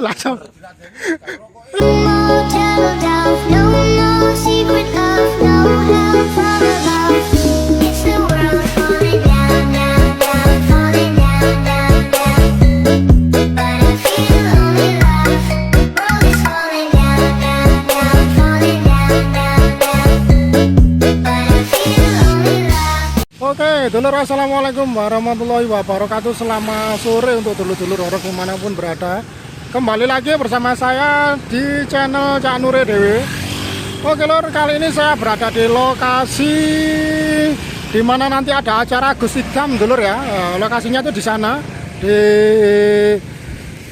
Langsung. Oke, dulur, assalamualaikum warahmatullahi wabarakatuh. Selamat sore untuk dulur-dulur orang dimanapun berada. Kembali lagi bersama saya di channel Cak Nure Dewi. Oke lur, kali ini saya berada di lokasi dimana nanti ada acara Gus Idam dulur ya. Lokasinya itu di sana, di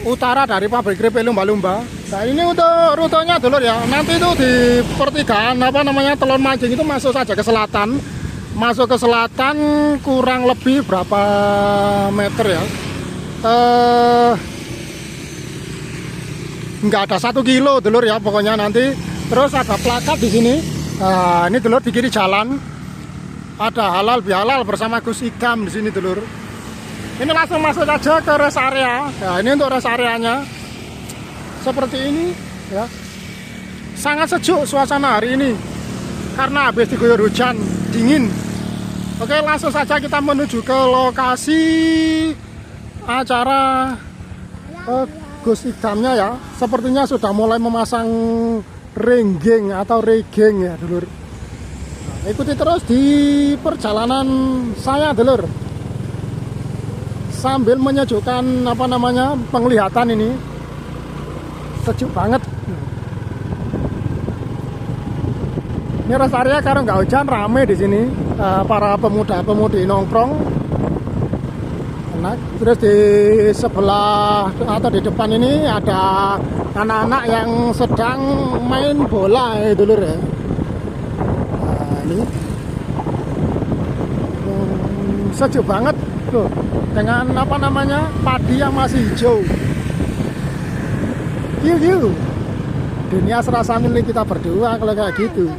utara dari pabrik keripik lumba-lumba. Nah ini untuk rutenya dulur ya. Nanti itu di pertigaan Telon Mancing itu masuk saja ke selatan. Masuk ke selatan kurang lebih berapa meter ya? Nggak ada 1 kilo dulur ya pokoknya nanti. Terus ada plakat di sini. Nah, ini dulur di kiri jalan ada halal bihalal bersama Gus Idam di sini dulur. Ini langsung masuk saja ke rest area. Nah, ini untuk rest areanya seperti ini ya. Sangat sejuk suasana hari ini karena habis diguyur hujan dingin. Oke, langsung saja kita menuju ke lokasi acara Gus Idamnya ya. Sepertinya sudah mulai memasang ringgeng atau regeng ya dulur. Nah, ikuti terus di perjalanan saya dulur, sambil menyejukkan penglihatan ini. Sejuk banget. Ini rest area karena nggak hujan, rame di sini. Para pemuda-pemudi nongkrong. Enak. Terus di sebelah atau di depan ini ada anak-anak yang sedang main bola ya dulur ya. Nah, ini sejuk banget tuh dengan padi yang masih hijau. Yuk. Dunia serasa milik kita berdua kalau kayak gitu.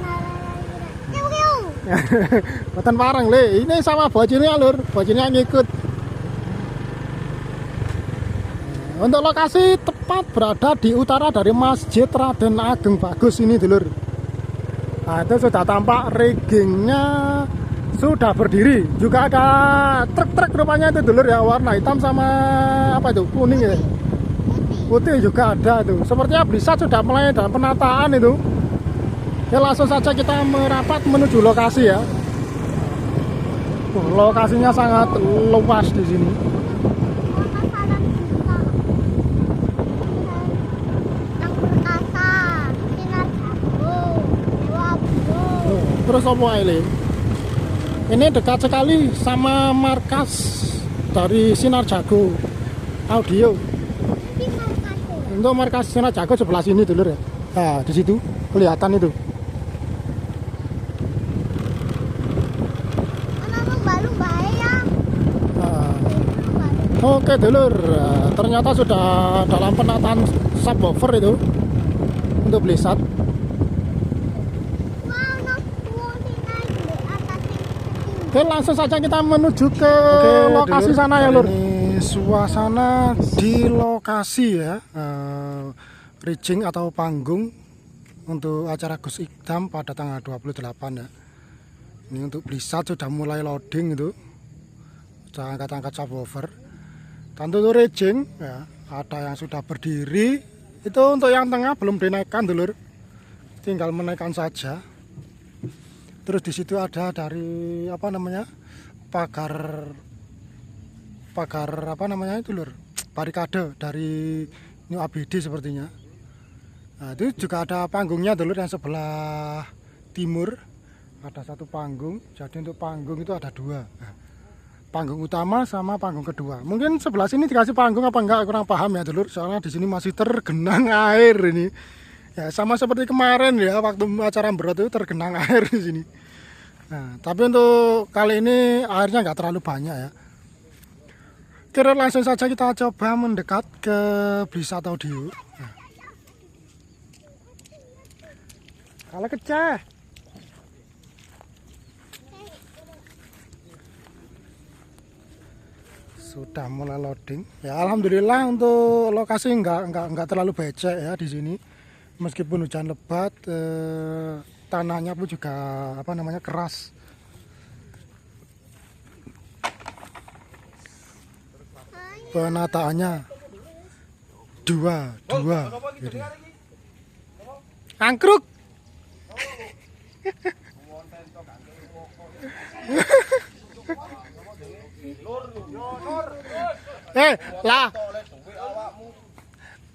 Buatan parang le, ini sama bojone lur, bojone ngikut. Untuk lokasi tepat berada di utara dari Masjid Raden Ageng Bagus ini dulur. Nah, itu sudah tampak riggingnya sudah berdiri. Juga ada truk-truk rupanya itu dulur ya, warna hitam sama kuning ya. Putih juga ada tuh. Sepertinya Blisa sudah mulai dalam penataan itu. Ya langsung saja kita merapat menuju lokasi ya. Lokasinya sangat luas di sini. Terus apa ini? Ini dekat sekali sama markas dari Sinar Jago Audio. Untuk markas Sinar Jago sebelah sini dulur ya. Nah, di situ kelihatan itu. Oke dulur, ternyata sudah dalam penataan subwoofer itu untuk Blisat. Oke, langsung saja kita menuju ke lokasi dulur, sana ya lur. Ini suasana di lokasi ya, rigging atau panggung untuk acara Gus Idam pada tanggal 28 ya. Ini untuk Blisat sudah mulai loading itu, sudah angkat-angkat subwoofer. Tentu itu rigging ya, ada yang sudah berdiri. Itu untuk yang tengah belum dinaikkan dulur, tinggal menaikkan saja. Terus di situ ada dari pagar lur, barikade dari New ABD sepertinya. Nah, itu juga ada panggungnya dulur yang sebelah timur. Ada 1 panggung, jadi untuk panggung itu ada 2. Nah, panggung utama sama panggung kedua. Mungkin sebelah sini dikasih panggung apa enggak kurang paham ya dulur. Soalnya di sini masih tergenang air ini. Ya sama seperti kemarin ya waktu acara berat itu tergenang air di sini. Nah, tapi untuk kali ini airnya nggak terlalu banyak ya. Kira langsung saja kita coba mendekat ke Blisat Audio. Nah. Kalau keceh. sudah mulai loading. Ya alhamdulillah untuk lokasi nggak terlalu becek ya di sini. Meskipun hujan lebat, tanahnya pun juga apa namanya keras. Penataannya dua jadi. Angkruk. Lah.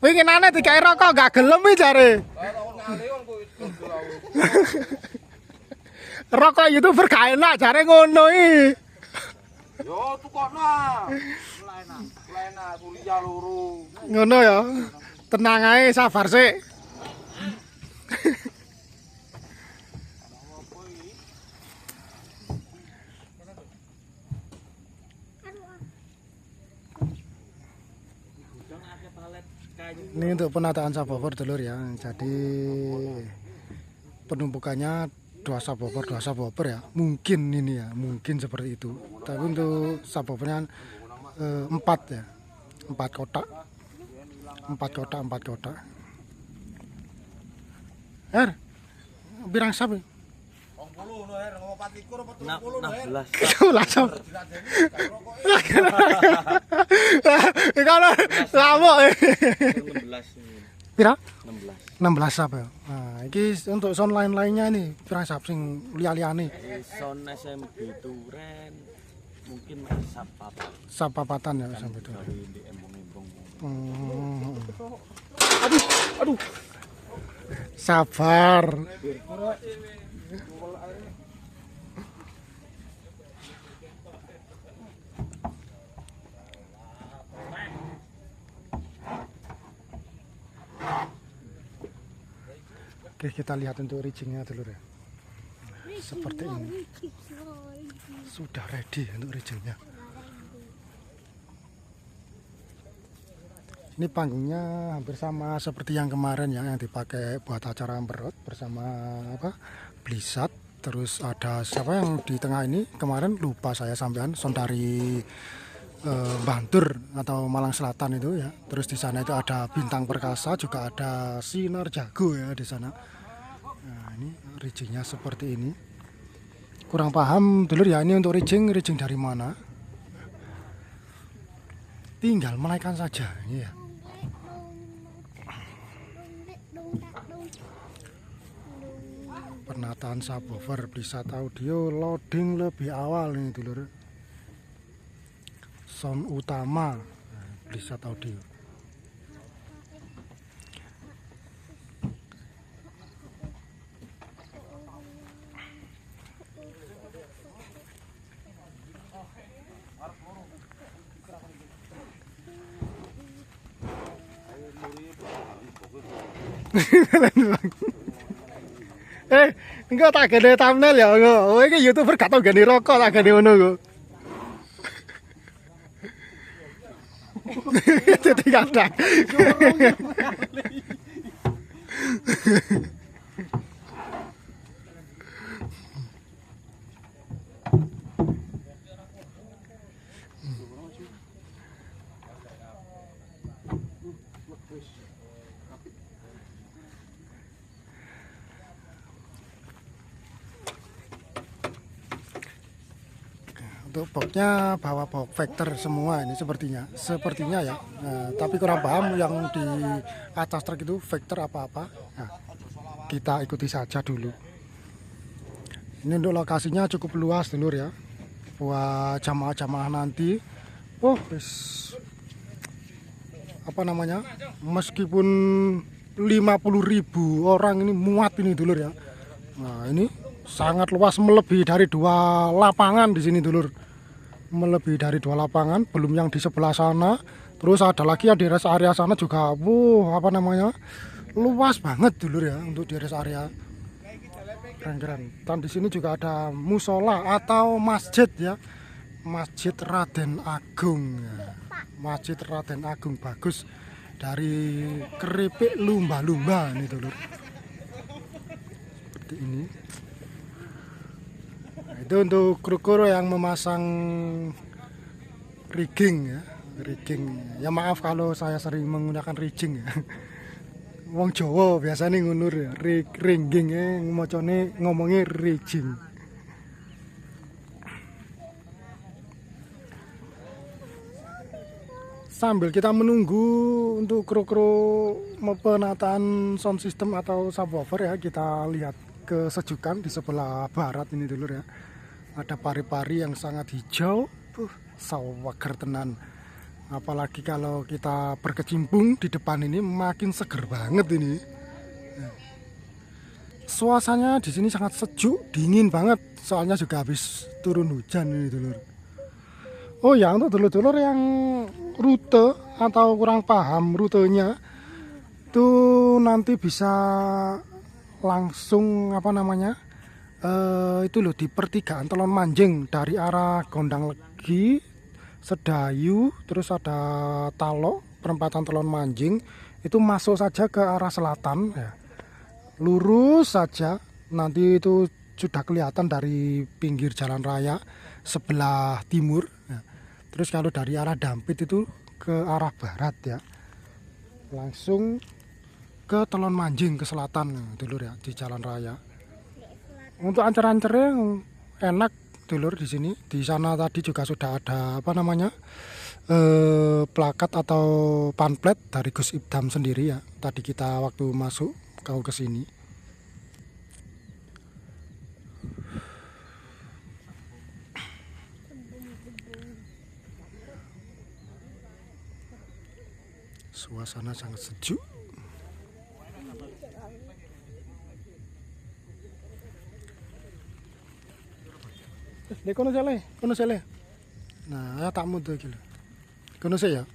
Winginane dikai rokok gak gelem iki jare. Rokok YouTuber gak enak jare ngono iki. Yo tukokno. Enak kuliah loro. Ngono ya. Tenang ae, sabar sik. Ini untuk penataan subwoofer dulur ya. Jadi penumpukannya dua subwoofer ya. Mungkin ini ya, mungkin seperti itu. Tapi untuk subwoofernya 4 ya. 4 kotak. 4 kotak. Birang sab. 20 no her, ngomong 24 apa 30 no her. 16. Kalau lama. 16. Pira? 16. 16 sab ya. Nah, iki untuk sound lain-lainnya nih, pirang sab sing liya-liyane. Sound SMB Duren mungkin Sab papatan ya sampai itu. di embong-embong. Aduh. Sabar. Oke, kita lihat untuk riggingnya dulu ya. Seperti ini. Sudah ready untuk riggingnya. Ini panggungnya hampir sama seperti yang kemarin ya, yang dipakai buat acara Amberot bersama Blizzard. Terus ada siapa yang di tengah ini kemarin lupa saya sampean, son dari Bantur atau Malang Selatan itu ya. Terus di sana itu ada Bintang Perkasa, juga ada Sinar Jago ya di sana. Nah, ini riggingnya seperti ini. Kurang paham dulur ya, ini untuk rigging dari mana? Tinggal menaikkan saja ini ya. Penataan subwoofer Blizzard Audio loading lebih awal ini dulur. Sound utama Blizzard Audio. Enggak tak gede thumbnail ya, enggak. Oh, ini YouTuber gak tau gani rokok tak gani ngono kok. Jadi kadang. Untuk boxnya bawa box Vector semua ini sepertinya ya. Nah, tapi kurang paham yang di atas truk itu Vector apa-apa. Nah, kita ikuti saja dulu. Ini untuk lokasinya cukup luas dulur ya, buat jamaah-jamaah nanti. Apa namanya, meskipun 50.000 orang ini muat ini dulur ya. Nah, ini sangat luas, melebihi dari 2 lapangan di sini dulur. Melebihi dari 2 lapangan, belum yang di sebelah sana. Terus ada lagi ya di rest area sana juga, apa namanya, luas banget dulur ya untuk di rest area. Keren-keren. Dan di sini juga ada musola atau masjid ya, Masjid Raden Agung. Masjid Raden Agung bagus, dari keripik lumba-lumba nih dulur. Seperti ini. Itu untuk kru-kru yang memasang rigging ya, rigging. Ya maaf kalau saya sering menggunakan rigging ya. Wong Jawa biasanya ngunur ya, rigging ya, ngomongnya rigging. Sambil kita menunggu untuk kru-kru penataan sound system atau subwoofer ya, kita lihat kesejukan di sebelah barat ini dulu ya. Ada pari-pari yang sangat hijau, sawager tenan. Apalagi kalau kita berkecimpung di depan ini makin seger banget ini. Suasananya di sini sangat sejuk, dingin banget. Soalnya juga habis turun hujan ini dulur. Oh ya, untuk dulur-dulur yang rute atau kurang paham rutenya, tuh nanti bisa langsung apa namanya? Itu loh di pertigaan Telon Manjing dari arah Gondang Legi, Sedayu, terus ada Talo, perempatan Telon Manjing, itu masuk saja ke arah selatan ya. Lurus saja, nanti itu sudah kelihatan dari pinggir jalan raya sebelah timur ya. Terus kalau dari arah Dampit itu ke arah barat ya, langsung ke Telon Manjing ke selatan dulur ya, di jalan raya. Untuk ancer-ancernya enak dulur di sini. Di sana tadi juga sudah ada apa namanya plakat atau pamflet dari Gus Ibdam sendiri ya. Tadi kita waktu masuk kau ke sini. Suasana sangat sejuk. Kono sele. Nah, ya tak mudah gitu. Kono saya.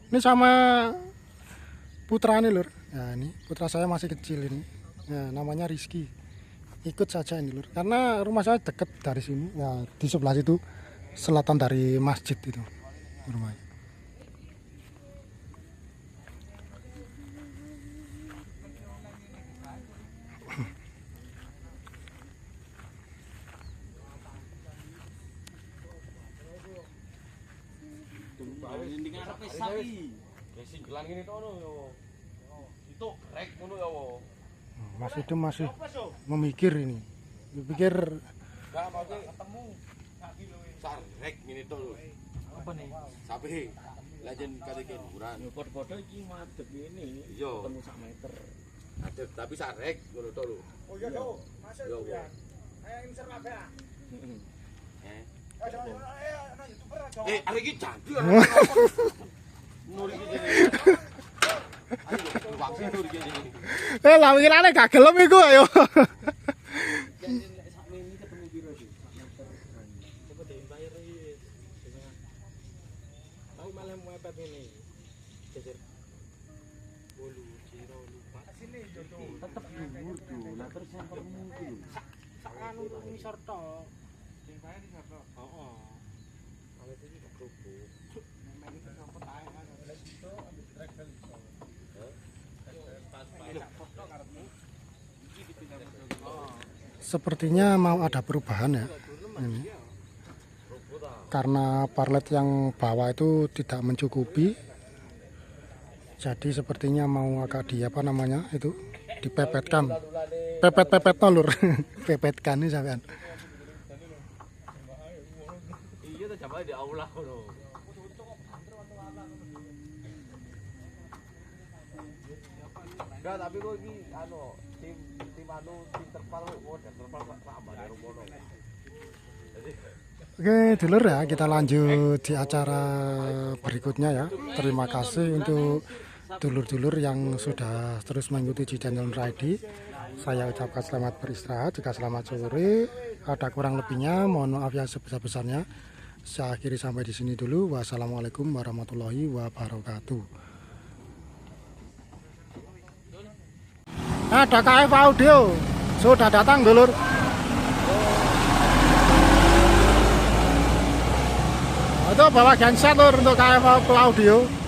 Ini sama putra ini lur. Nah, ini putra saya masih kecil ini. Ya, namanya Rizky. Ikut saja ini lur. Karena rumah saya dekat dari sini. Ya, di sebelah situ selatan dari masjid itu rumahnya. Masih memikir ini. Dipikir Sarek ngene to lho. Apa nih? Sapi. Lajen kate ukuran. Ya padha-padha iki madhep ngene. Iya. Ketemu sak meter. Adep tapi sarek ngono to lho. Oh iya to. Masuk. Yo. Ayo ngisor kabeh ah. Arek iki janji ora. Nur iki jene. Ayo waktu nur iki jene. lah pikirane gak gelem iku ayo. Tetep dhuwur tuh. Lah terus yang permu iki lho. Sak anu ngisor tok. Sing bae ngisor tok. Heeh. Kalau iki kok kerupuk. Memang iki sempet ae kan. Lek iso ambil trek kan iso. Pas bae sak foto karepmu. Iki dipindah foto. Sepertinya mau ada perubahan ya. Ini. Karena parlet yang bawah itu tidak mencukupi. Jadi sepertinya mau agak di apa namanya itu dipepetkan. Pepet lur. Pepetkan ini sampean. Iya ta jamaah di aula ngono. Enggak, tapi kok iki anu tim terpal tambah dari ngono. Oke dulur ya, kita lanjut di acara berikutnya ya. Terima kasih untuk dulur-dulur yang sudah terus mengikuti di channel Raidi. Saya ucapkan selamat beristirahat, juga selamat sore. Ada kurang lebihnya, mohon maaf ya sebesar-besarnya. Saya akhiri sampai di sini dulu. Wassalamualaikum warahmatullahi wabarakatuh. Ada KF Audio sudah datang dulur. Itu bawa genset lur untuk KF Audio.